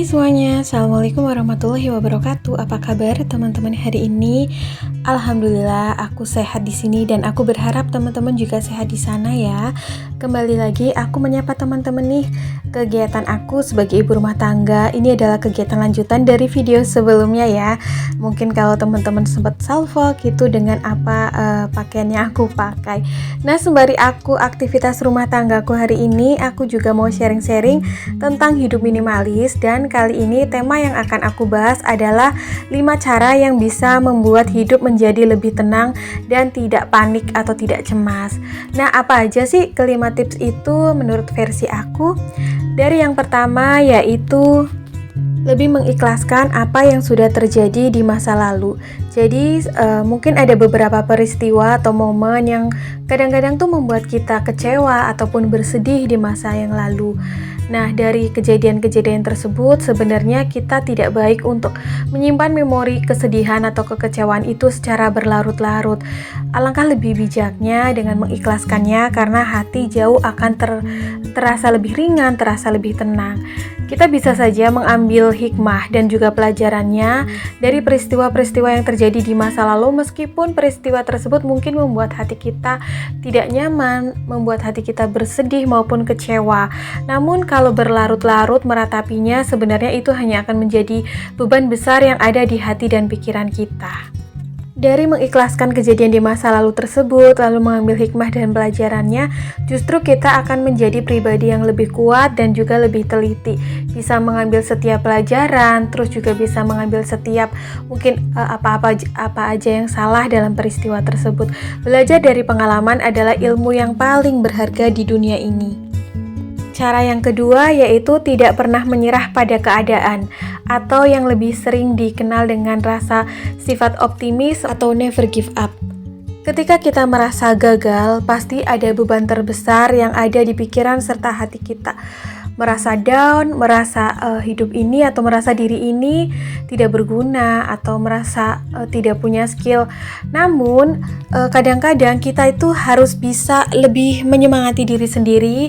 Hai semuanya, Assalamualaikum warahmatullahi wabarakatuh. Apa kabar teman-teman hari ini? Alhamdulillah aku sehat di sini dan aku berharap teman-teman juga sehat di sana ya. Kembali lagi aku menyapa teman-teman nih. Kegiatan aku sebagai ibu rumah tangga ini adalah kegiatan lanjutan dari video sebelumnya ya. Mungkin kalau teman-teman sempat salvo gitu dengan apa pakaian yang aku pakai. Nah, sembari aku aktivitas rumah tanggaku hari ini, aku juga mau sharing-sharing tentang hidup minimalis. Dan kali ini tema yang akan aku bahas adalah 5 cara yang bisa membuat hidup menjadi lebih tenang dan tidak panik atau tidak cemas. Nah, apa aja sih kelima tips itu menurut versi aku? Dari yang pertama yaitu lebih mengikhlaskan apa yang sudah terjadi di masa lalu. Jadi mungkin ada beberapa peristiwa atau momen yang kadang-kadang tuh membuat kita kecewa ataupun bersedih di masa yang lalu. Nah, dari kejadian-kejadian tersebut sebenarnya kita tidak baik untuk menyimpan memori kesedihan atau kekecewaan itu secara berlarut-larut. Alangkah lebih bijaknya dengan mengikhlaskannya karena hati jauh akan terasa lebih ringan, terasa lebih tenang. Kita bisa saja mengambil hikmah dan juga pelajarannya dari peristiwa-peristiwa yang terjadi di masa lalu, meskipun peristiwa tersebut mungkin membuat hati kita tidak nyaman, membuat hati kita bersedih maupun kecewa. Namun kalau berlarut-larut meratapinya, sebenarnya itu hanya akan menjadi beban besar yang ada di hati dan pikiran kita. Dari mengikhlaskan kejadian di masa lalu tersebut, lalu mengambil hikmah dan pelajarannya, justru kita akan menjadi pribadi yang lebih kuat dan juga lebih teliti. Bisa mengambil setiap pelajaran, terus juga bisa mengambil setiap mungkin apa aja yang salah dalam peristiwa tersebut. Belajar dari pengalaman adalah ilmu yang paling berharga di dunia ini. Cara yang kedua yaitu tidak pernah menyerah pada keadaan, atau yang lebih sering dikenal dengan rasa sifat optimis atau never give up. Ketika kita merasa gagal, pasti ada beban terbesar yang ada di pikiran serta hati kita. Merasa down, merasa hidup ini atau merasa diri ini tidak berguna atau merasa tidak punya skill. Namun kadang-kadang kita itu harus bisa lebih menyemangati diri sendiri,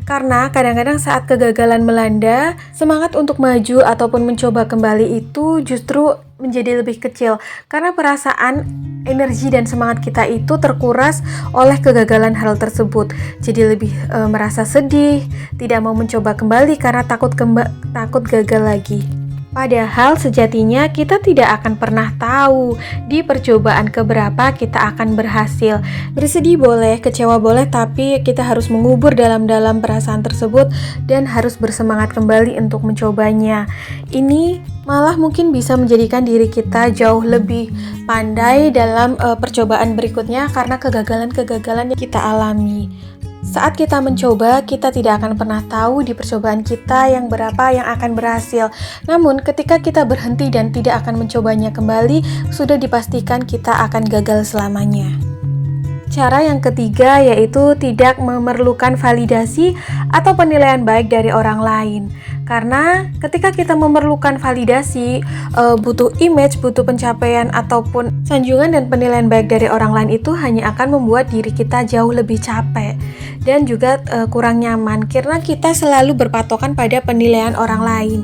karena kadang-kadang saat kegagalan melanda, semangat untuk maju ataupun mencoba kembali itu justru menjadi lebih kecil karena perasaan, energi dan semangat kita itu terkuras oleh kegagalan hal tersebut. Jadi lebih merasa sedih, tidak mau mencoba kembali karena takut gagal lagi. Padahal sejatinya kita tidak akan pernah tahu di percobaan keberapa kita akan berhasil. Bersedih boleh, kecewa boleh, tapi kita harus mengubur dalam-dalam perasaan tersebut dan harus bersemangat kembali untuk mencobanya. Ini malah mungkin bisa menjadikan diri kita jauh lebih pandai dalam percobaan berikutnya karena kegagalan-kegagalan yang kita alami. Saat kita mencoba, kita tidak akan pernah tahu di percobaan kita yang berapa yang akan berhasil. Namun, ketika kita berhenti dan tidak akan mencobanya kembali, sudah dipastikan kita akan gagal selamanya. Cara yang ketiga yaitu tidak memerlukan validasi atau penilaian baik dari orang lain. Karena ketika kita memerlukan validasi, butuh image, butuh pencapaian ataupun sanjungan dan penilaian baik dari orang lain, itu hanya akan membuat diri kita jauh lebih capek dan juga kurang nyaman karena kita selalu berpatokan pada penilaian orang lain.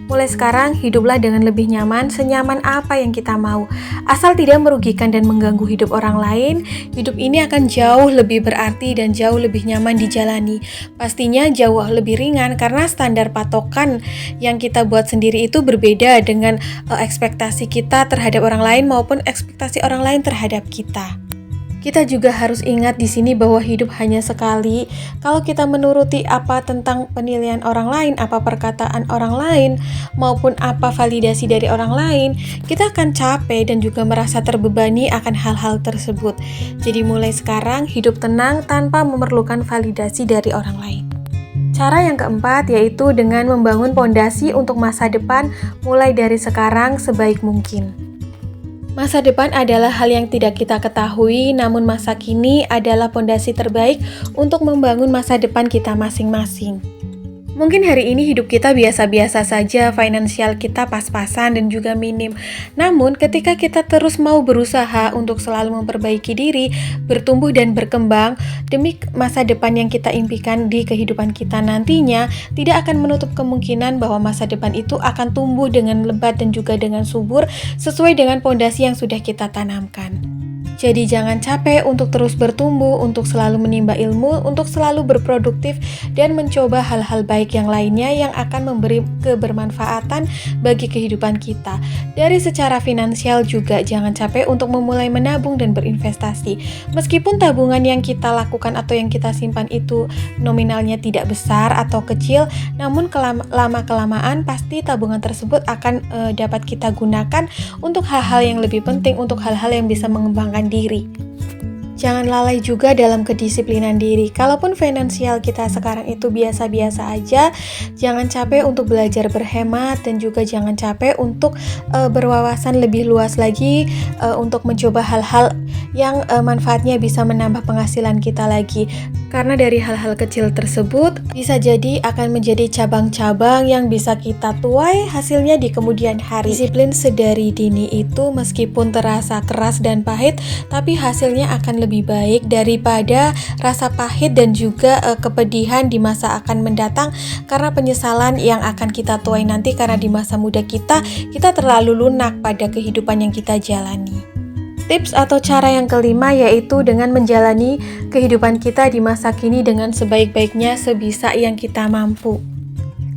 Mulai sekarang, hiduplah dengan lebih nyaman, senyaman apa yang kita mau. Asal tidak merugikan dan mengganggu hidup orang lain, hidup ini akan jauh lebih berarti dan jauh lebih nyaman dijalani. Pastinya jauh lebih ringan karena standar patokan yang kita buat sendiri itu berbeda dengan ekspektasi kita terhadap orang lain maupun ekspektasi orang lain terhadap kita. Kita juga harus ingat di sini bahwa hidup hanya sekali. Kalau kita menuruti apa tentang penilaian orang lain, apa perkataan orang lain, maupun apa validasi dari orang lain, kita akan capek dan juga merasa terbebani akan hal-hal tersebut. Jadi mulai sekarang hidup tenang tanpa memerlukan validasi dari orang lain. Cara yang keempat yaitu dengan membangun pondasi untuk masa depan mulai dari sekarang sebaik mungkin. Masa depan adalah hal yang tidak kita ketahui, namun masa kini adalah pondasi terbaik untuk membangun masa depan kita masing-masing. Mungkin hari ini hidup kita biasa-biasa saja, finansial kita pas-pasan dan juga minim. Namun, ketika kita terus mau berusaha untuk selalu memperbaiki diri, bertumbuh dan berkembang demi masa depan yang kita impikan di kehidupan kita nantinya, tidak akan menutup kemungkinan bahwa masa depan itu akan tumbuh dengan lebat dan juga dengan subur sesuai dengan fondasi yang sudah kita tanamkan. Jadi jangan capek untuk terus bertumbuh, untuk selalu menimba ilmu, untuk selalu berproduktif dan mencoba hal-hal baik yang lainnya yang akan memberi kebermanfaatan bagi kehidupan kita. Dari secara finansial juga jangan capek untuk memulai menabung dan berinvestasi. Meskipun tabungan yang kita lakukan atau yang kita simpan itu nominalnya tidak besar atau kecil, namun lama-kelamaan pasti tabungan tersebut akan dapat kita gunakan untuk hal-hal yang lebih penting, untuk hal-hal yang bisa mengembangkan diri. Jangan lalai juga dalam kedisiplinan diri. Kalaupun finansial kita sekarang itu biasa-biasa aja, jangan capek untuk belajar berhemat dan juga jangan capek untuk berwawasan lebih luas lagi untuk mencoba hal-hal yang manfaatnya bisa menambah penghasilan kita lagi. Karena dari hal-hal kecil tersebut bisa jadi akan menjadi cabang-cabang yang bisa kita tuai hasilnya di kemudian hari. Disiplin sedari dini itu meskipun terasa keras dan pahit, tapi hasilnya akan lebih baik daripada rasa pahit dan juga kepedihan di masa akan mendatang karena penyesalan yang akan kita tuai nanti karena di masa muda kita terlalu lunak pada kehidupan yang kita jalani. Tips atau cara yang kelima yaitu dengan menjalani kehidupan kita di masa kini dengan sebaik-baiknya sebisa yang kita mampu.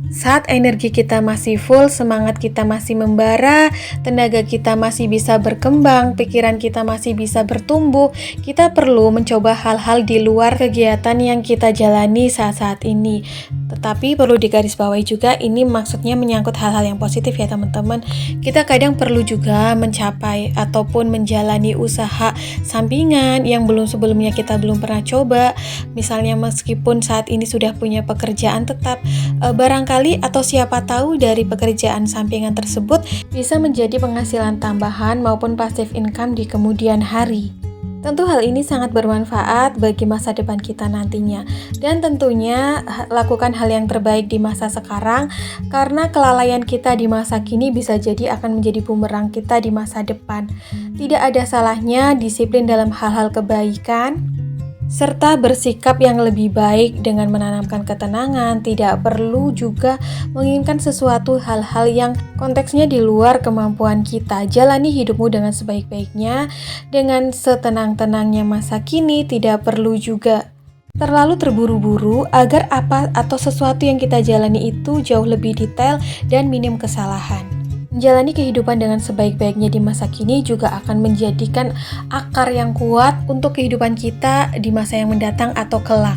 Saat energi kita masih full, semangat kita masih membara, tenaga kita masih bisa berkembang, pikiran kita masih bisa bertumbuh, kita perlu mencoba hal-hal di luar kegiatan yang kita jalani saat-saat ini. Tetapi perlu digarisbawahi juga, ini maksudnya menyangkut hal-hal yang positif ya teman-teman. Kita kadang perlu juga mencapai ataupun menjalani usaha sampingan yang sebelumnya kita belum pernah coba. Misalnya meskipun saat ini sudah punya pekerjaan tetap, barangkali atau siapa tahu dari pekerjaan sampingan tersebut bisa menjadi penghasilan tambahan maupun passive income di kemudian hari. Tentu hal ini sangat bermanfaat bagi masa depan kita nantinya. Dan tentunya lakukan hal yang terbaik di masa sekarang karena kelalaian kita di masa kini bisa jadi akan menjadi bumerang kita di masa depan. Tidak ada salahnya disiplin dalam hal-hal kebaikan serta bersikap yang lebih baik dengan menanamkan ketenangan. Tidak perlu juga menginginkan sesuatu hal-hal yang konteksnya di luar kemampuan kita. Jalani hidupmu dengan sebaik-baiknya, dengan setenang-tenangnya masa kini. Tidak perlu juga terlalu terburu-buru agar apa atau sesuatu yang kita jalani itu jauh lebih detail dan minim kesalahan. Menjalani kehidupan dengan sebaik-baiknya di masa kini juga akan menjadikan akar yang kuat untuk kehidupan kita di masa yang mendatang atau kelak.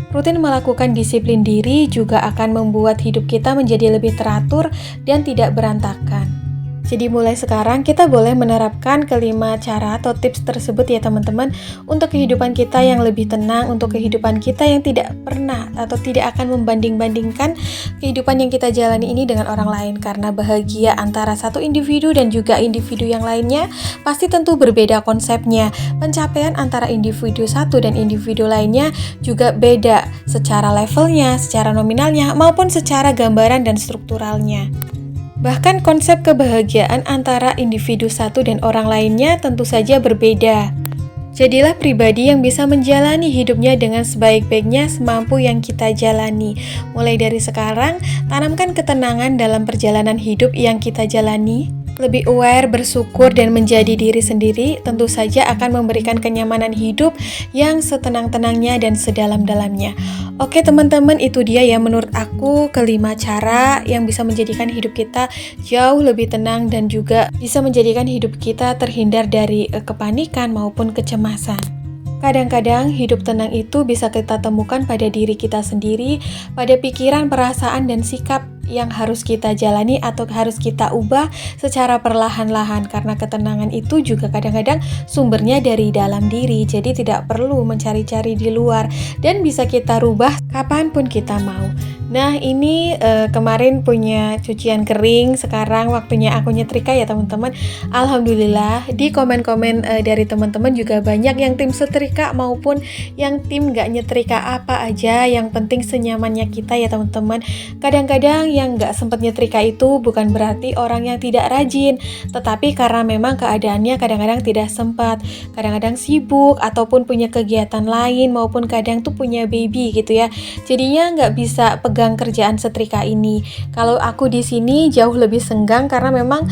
Rutin melakukan disiplin diri juga akan membuat hidup kita menjadi lebih teratur dan tidak berantakan. Jadi mulai sekarang kita boleh menerapkan kelima cara atau tips tersebut ya teman-teman, untuk kehidupan kita yang lebih tenang, untuk kehidupan kita yang tidak pernah atau tidak akan membanding-bandingkan kehidupan yang kita jalani ini dengan orang lain. Karena bahagia antara satu individu dan juga individu yang lainnya pasti tentu berbeda konsepnya. Pencapaian antara individu satu dan individu lainnya juga beda secara levelnya, secara nominalnya maupun secara gambaran dan strukturalnya. Bahkan konsep kebahagiaan antara individu satu dan orang lainnya tentu saja berbeda. Jadilah pribadi yang bisa menjalani hidupnya dengan sebaik-baiknya semampu yang kita jalani. Mulai dari sekarang, tanamkan ketenangan dalam perjalanan hidup yang kita jalani. Lebih aware, bersyukur, dan menjadi diri sendiri tentu saja akan memberikan kenyamanan hidup yang setenang-tenangnya dan sedalam-dalamnya. Oke teman-teman, itu dia ya menurut aku kelima cara yang bisa menjadikan hidup kita jauh lebih tenang dan juga bisa menjadikan hidup kita terhindar dari kepanikan maupun kecemasan. Kadang-kadang hidup tenang itu bisa kita temukan pada diri kita sendiri, pada pikiran, perasaan, dan sikap yang harus kita jalani atau harus kita ubah secara perlahan-lahan, karena ketenangan itu juga kadang-kadang sumbernya dari dalam diri, jadi tidak perlu mencari-cari di luar dan bisa kita rubah kapanpun kita mau. Nah ini kemarin punya cucian kering, sekarang waktunya aku nyetrika ya teman-teman. Alhamdulillah di komen-komen dari teman-teman juga banyak yang tim setrika maupun yang tim gak nyetrika, apa aja yang penting senyamannya kita ya teman-teman. Kadang-kadang yang gak sempat nyetrika itu bukan berarti orang yang tidak rajin, tetapi karena memang keadaannya kadang-kadang tidak sempat, kadang-kadang sibuk ataupun punya kegiatan lain, maupun kadang tuh punya baby gitu ya, jadinya nggak bisa pegang kerjaan setrika ini. Kalau aku di sini jauh lebih senggang karena memang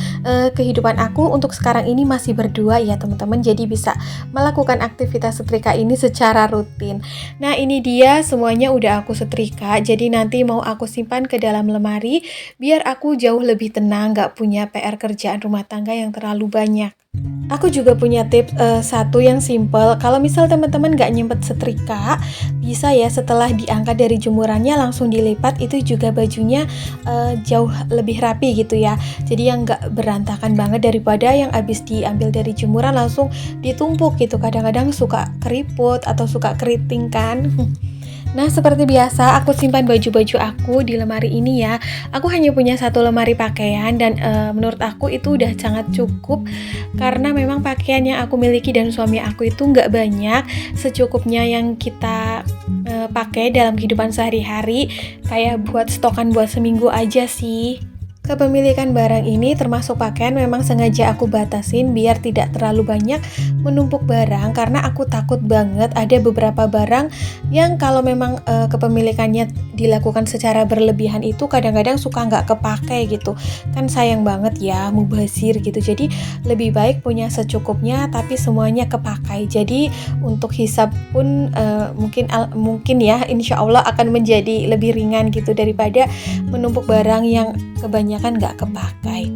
kehidupan aku untuk sekarang ini masih berdua ya teman-teman, jadi bisa melakukan aktivitas setrika ini secara rutin. Nah ini dia semuanya udah aku setrika, jadi nanti mau aku simpan ke dalam lemari biar aku jauh lebih tenang, nggak punya PR kerjaan rumah tangga yang terlalu banyak. Aku juga punya tips satu yang simple. Kalau misal teman-teman gak nyempet setrika, bisa ya setelah diangkat dari jemurannya langsung dilipat, itu juga bajunya jauh lebih rapi gitu ya. Jadi yang gak berantakan banget daripada yang abis diambil dari jemuran langsung ditumpuk gitu. Kadang-kadang suka keriput atau suka keriting kan. Nah seperti biasa aku simpan baju-baju aku di lemari ini ya. Aku hanya punya satu lemari pakaian dan menurut aku itu udah sangat cukup, karena memang pakaian yang aku miliki dan suami aku itu nggak banyak, secukupnya yang kita pakai dalam kehidupan sehari-hari, kayak buat stokan buat seminggu aja sih. Kepemilikan barang ini termasuk pakaian memang sengaja aku batasin biar tidak terlalu banyak menumpuk barang, karena aku takut banget ada beberapa barang yang kalau memang kepemilikannya dilakukan secara berlebihan itu kadang-kadang suka nggak kepake gitu kan, sayang banget ya, mubazir gitu. Jadi lebih baik punya secukupnya tapi semuanya kepakai. Jadi untuk hisab pun mungkin ya insya Allah akan menjadi lebih ringan gitu daripada menumpuk barang yang kebanyakan gak kepakai.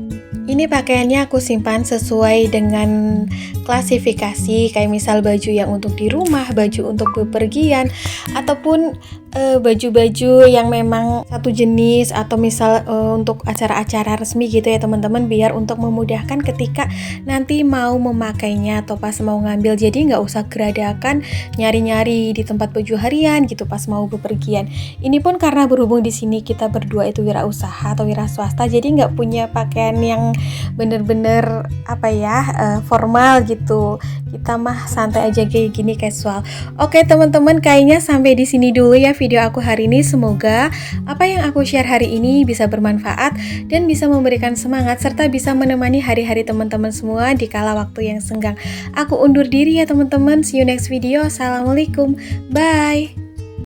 Ini pakaiannya aku simpan sesuai dengan klasifikasi, kayak misal baju yang untuk di rumah, baju untuk bepergian, ataupun baju-baju yang memang satu jenis, atau misal untuk acara-acara resmi gitu ya teman-teman, biar untuk memudahkan ketika nanti mau memakainya atau pas mau ngambil, jadi nggak usah geradakan nyari-nyari di tempat baju harian gitu pas mau bepergian. Ini pun karena berhubung di sini kita berdua itu wirausaha atau wira swasta, jadi nggak punya pakaian yang bener-bener formal gitu. Kita mah santai aja kayak gini, casual. Oke teman-teman, kayaknya sampai di sini dulu ya video aku hari ini. Semoga apa yang aku share hari ini bisa bermanfaat dan bisa memberikan semangat serta bisa menemani hari-hari teman-teman semua di kala waktu yang senggang. Aku undur diri ya teman-teman. See you next video. Assalamualaikum. Bye.